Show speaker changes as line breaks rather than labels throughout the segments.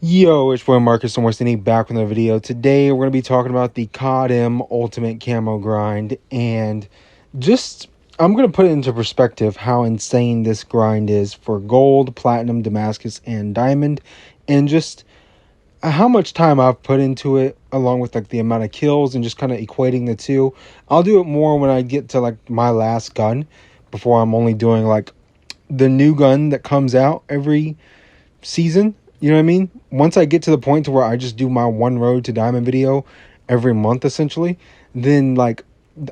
Yo, it's boy Marcus and Weston back with another video. Today we're going to be talking about the Codm Ultimate Camo grind, and just I'm going to put it into perspective how insane this grind is for gold, platinum, Damascus, and diamond, and just how much time I've put into it, along with like the amount of kills and just kind of equating the two. I'll do it more when I get to like my last gun, before I'm only doing like the new gun that comes out every season. You know what I mean? Once I get to the point to where I just do my one road to diamond video every month, essentially, then like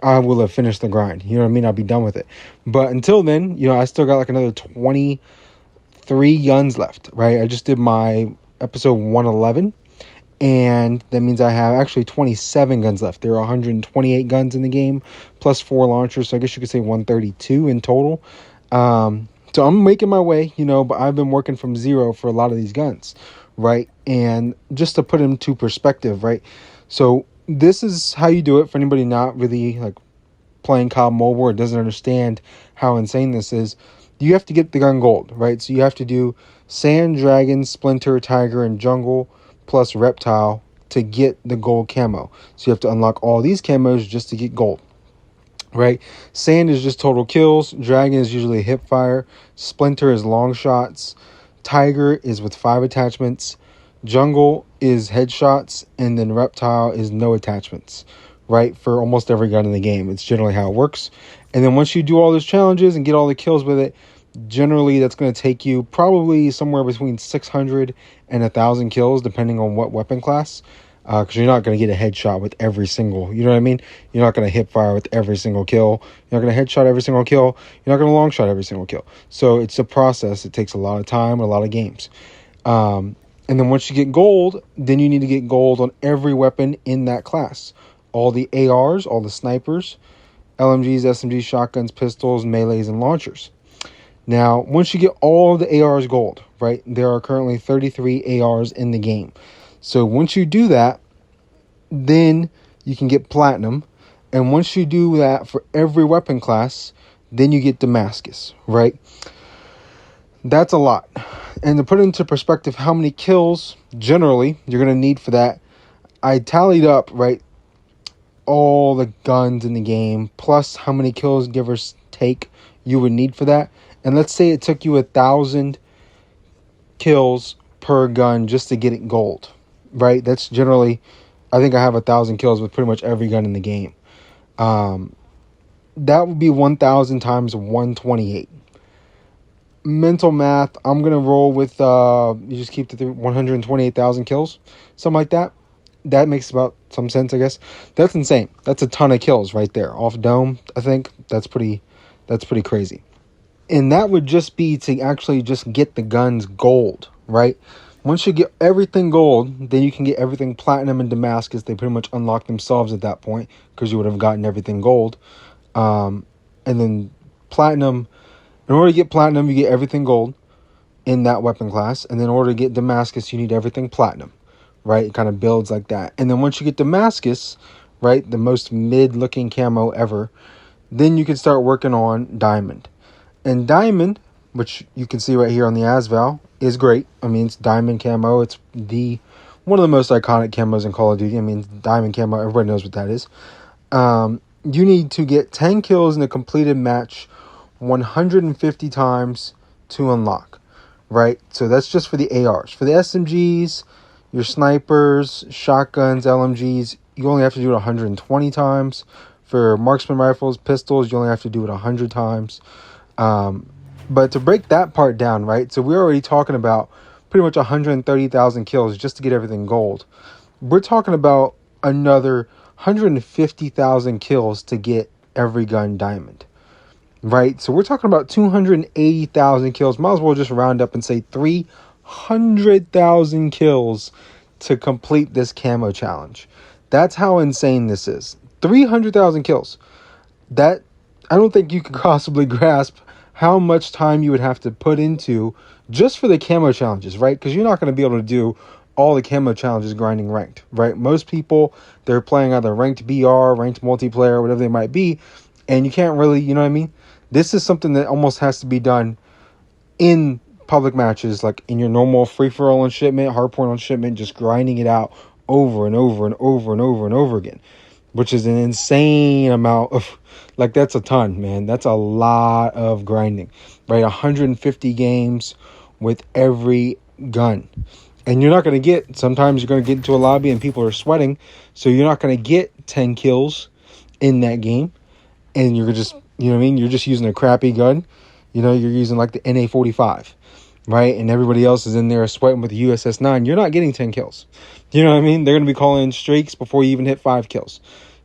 I will have finished the grind. You know what I mean? I'll be done with it. But until then, I still got like another 23 guns left, right? I just did my episode 111, and that means I have actually 27 guns left. There are 128 guns in the game, plus 4 launchers, so I guess you could say 132 in total. So I'm making my way, but I've been working from zero for a lot of these guns, right? And just to put into perspective, right? So this is how you do it for anybody not really like playing COD Mobile or doesn't understand how insane this is. You have to get the gun gold, right? So you have to do Sand, Dragon, Splinter, Tiger, and Jungle plus Reptile to get the gold camo. So you have to unlock all these camos just to get gold. Right, Sand is just total kills. Dragon is usually hip fire. Splinter is long shots. Tiger is with 5 attachments. Jungle is headshots, and then Reptile is no attachments. Right, for almost every gun in the game, it's generally how it works. And then once you do all those challenges and get all the kills with it, generally that's going to take you probably somewhere between 600 and 1,000 kills, depending on what weapon class. Because you're not going to get a headshot with every single, you know what I mean? You're not going to hip fire with every single kill. You're not going to headshot every single kill. You're not going to long shot every single kill. So it's a process. It takes a lot of time and a lot of games. And then once you get gold, then you need to get gold on every weapon in that class. All the ARs, all the snipers, LMGs, SMGs, shotguns, pistols, melees, and launchers. Now, once you get all the ARs gold, right, there are currently 33 ARs in the game. So once you do that, then you can get platinum. And once you do that for every weapon class, then you get Damascus, right? That's a lot. And to put it into perspective, how many kills generally you're going to need for that, I tallied up, right, all the guns in the game, plus how many kills, give or take, you would need for that. And let's say it took you 1,000 kills per gun just to get it gold. Right, that's generally, I think I have 1,000 kills with pretty much every gun in the game. That would be 1,000 times 128. Mental math, I'm gonna roll with you just keep the 128,000 kills, something like that. That makes about some sense, I guess. That's insane. That's a ton of kills right there off dome. I think that's pretty crazy. And that would just be to actually just get the guns gold, right? Once you get everything gold, then you can get everything platinum and Damascus. They pretty much unlock themselves at that point because you would have gotten everything gold. And then platinum, in order to get platinum, you get everything gold in that weapon class. And then in order to get Damascus, you need everything platinum, right? It kind of builds like that. And then once you get Damascus, right, the most mid-looking camo ever, then you can start working on diamond. And diamond, which you can see right here on the ASVAL, is great. I mean, it's diamond camo. It's one of the most iconic camos in Call of Duty. I mean, diamond camo, everybody knows what that is. You need to get 10 kills in a completed match 150 times to unlock, right? So that's just for the ARs. For the SMGs, your snipers, shotguns, LMGs, you only have to do it 120 times. For marksman rifles, pistols, you only have to do it 100 times. But to break that part down, right, so we're already talking about pretty much 130,000 kills just to get everything gold. We're talking about another 150,000 kills to get every gun diamond, right? So we're talking about 280,000 kills. Might as well just round up and say 300,000 kills to complete this camo challenge. That's how insane this is. 300,000 kills. That, I don't think you can possibly grasp how much time you would have to put into just for the camo challenges, right? Because you're not going to be able to do all the camo challenges grinding ranked, right? Most people, they're playing either ranked BR, ranked multiplayer, whatever they might be, and you can't really, you know what I mean? This is something that almost has to be done in public matches, like in your normal free-for-all on shipment, hardpoint on shipment, just grinding it out over and over and over and over and over again, which is an insane amount of, like, that's a ton, man. That's a lot of grinding, right? 150 games with every gun. And you're not going to get, sometimes you're going to get into a lobby and people are sweating, so you're not going to get 10 kills in that game. And you're just, you know what I mean? You're just using a crappy gun. You know, you're using like the NA-45, right? And everybody else is in there sweating with the USS-9. You're not getting 10 kills. You know what I mean? They're going to be calling streaks before you even hit 5 kills.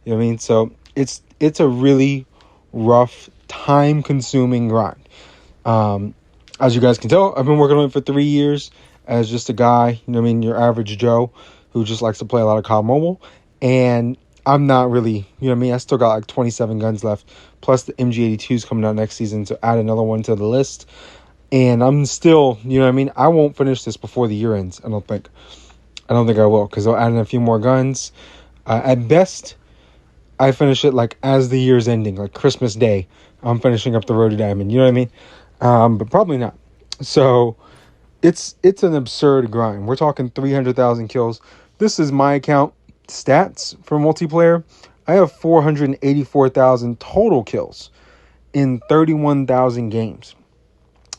You know what I mean? So it's a really rough, time-consuming grind. As you guys can tell, I've been working on it for 3 years as just a guy, you know what I mean, your average Joe who just likes to play a lot of COD Mobile. And I'm not really, you know what I mean, I still got like 27 guns left, plus the MG82's coming out next season, so add another one to the list. And I'm still, you know what I mean, I won't finish this before the year ends, I don't think I will, because I'll add in a few more guns. At best, I finish it like as the year's ending, like Christmas Day, I'm finishing up the Road to Diamond, you know what I mean? But probably not. So it's an absurd grind. We're talking 300,000 kills. This is my account stats for multiplayer. I have 484,000 total kills in 31,000 games.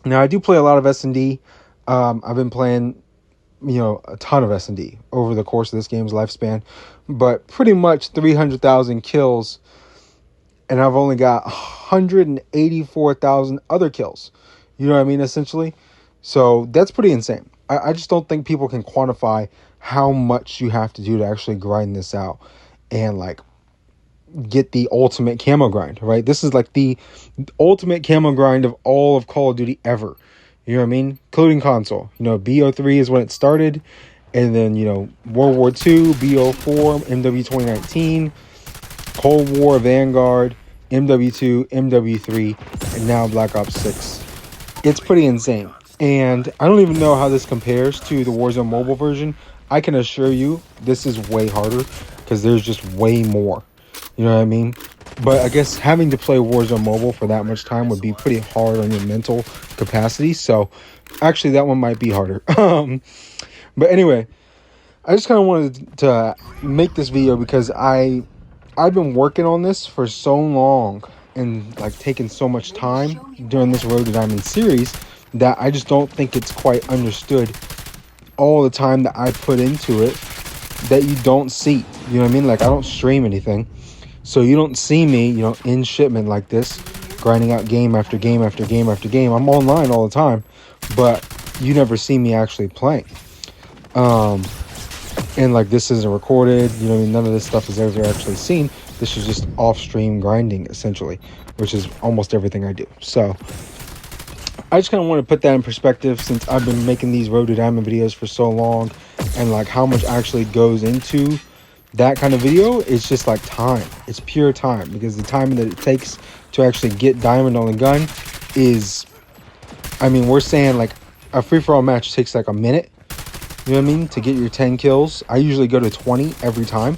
Now, I do play a lot of S&D. I've been playing, you know, a ton of S&D over the course of this game's lifespan, but pretty much 300,000 kills, and I've only got 184,000 other kills. You know what I mean, essentially? So that's pretty insane. I just don't think people can quantify how much you have to do to actually grind this out and, like, get the ultimate camo grind, right? This is like the ultimate camo grind of all of Call of Duty ever. You know what I mean? Including console. You know, BO3 is when it started. And then, you know, World War II, BO4, MW 2019, Cold War, Vanguard, MW2, MW3, and now Black Ops 6. It's pretty insane. And I don't even know how this compares to the Warzone mobile version. I can assure you this is way harder because there's just way more. You know what I mean? But I guess having to play Warzone mobile for that much time would be pretty hard on your mental capacity. So actually that one might be harder. But anyway, I just kind of wanted to make this video because I've been working on this for so long and like taking so much time during this Road to Diamond series that I just don't think it's quite understood all the time that I put into it that you don't see. You know what I mean? Like, I don't stream anything, so you don't see me, you know, in shipment like this, grinding out game after game after game after game. I'm online all the time, but you never see me actually playing. And like, this isn't recorded, you know what I mean? None of this stuff is ever actually seen. This is just off-stream grinding, essentially, which is almost everything I do. So I just kind of want to put that in perspective since I've been making these Road to Diamond videos for so long, and like how much actually goes into that kind of video. It's just like time. It's pure time, because the time that it takes to actually get diamond on the gun is, I mean, we're saying like a free-for-all match takes like a minute, you know what I mean, to get your 10 kills. I usually go to 20 every time.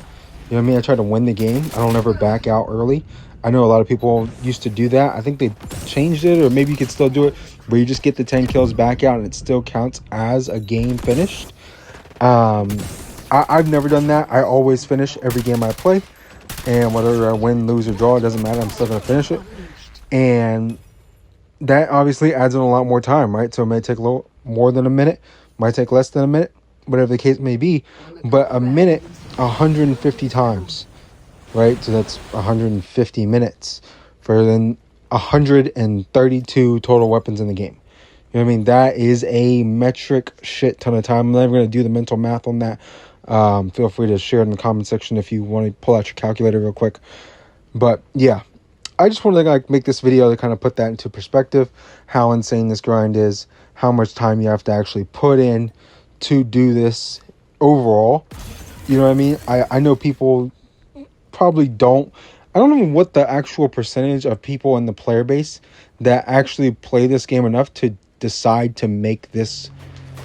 You know what I mean? I try to win the game. I don't ever back out early. I know a lot of people used to do that. I think they changed it, or maybe you could still do it, where you just get the 10 kills back out and it still counts as a game finished. I've never done that. I always finish every game I play, and whether I win, lose, or draw, it doesn't matter. I'm still going to finish it. And that obviously adds in a lot more time, right? So it may take a little more than a minute, might take less than a minute, whatever the case may be. But a minute, 150 times, right? So that's 150 minutes for then 132 total weapons in the game. You know what I mean? That is a metric shit ton of time. I'm never going to do the mental math on that. Feel free to share it in the comment section if you want to pull out your calculator real quick. But yeah, I just wanted to like make this video to kind of put that into perspective, how insane this grind is, how much time you have to actually put in to do this overall. You know what I mean? I know people probably don't. I don't know what the actual percentage of people in the player base that actually play this game enough to decide to make this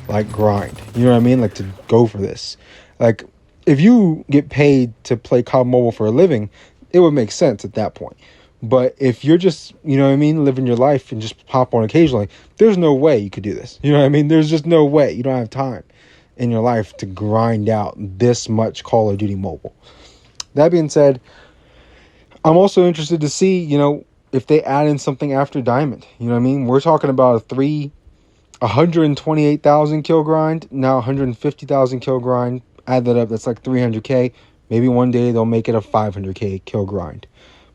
like grind. You know what I mean? Like to go for this. Like if you get paid to play COD Mobile for a living, it would make sense at that point. But if you're just, you know what I mean, living your life and just pop on occasionally, there's no way you could do this. You know what I mean? There's just no way. You don't have time in your life to grind out this much Call of Duty Mobile. That being said, I'm also interested to see, you know, if they add in something after Diamond. You know what I mean? We're talking about a 128,000 kill grind, now 150,000 kill grind. Add that up, that's like 300k. Maybe one day they'll make it a 500k kill grind.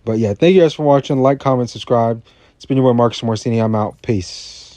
But yeah, thank you guys for watching. Like, comment, subscribe. It's been your boy Marcus Morcini. I'm out. Peace.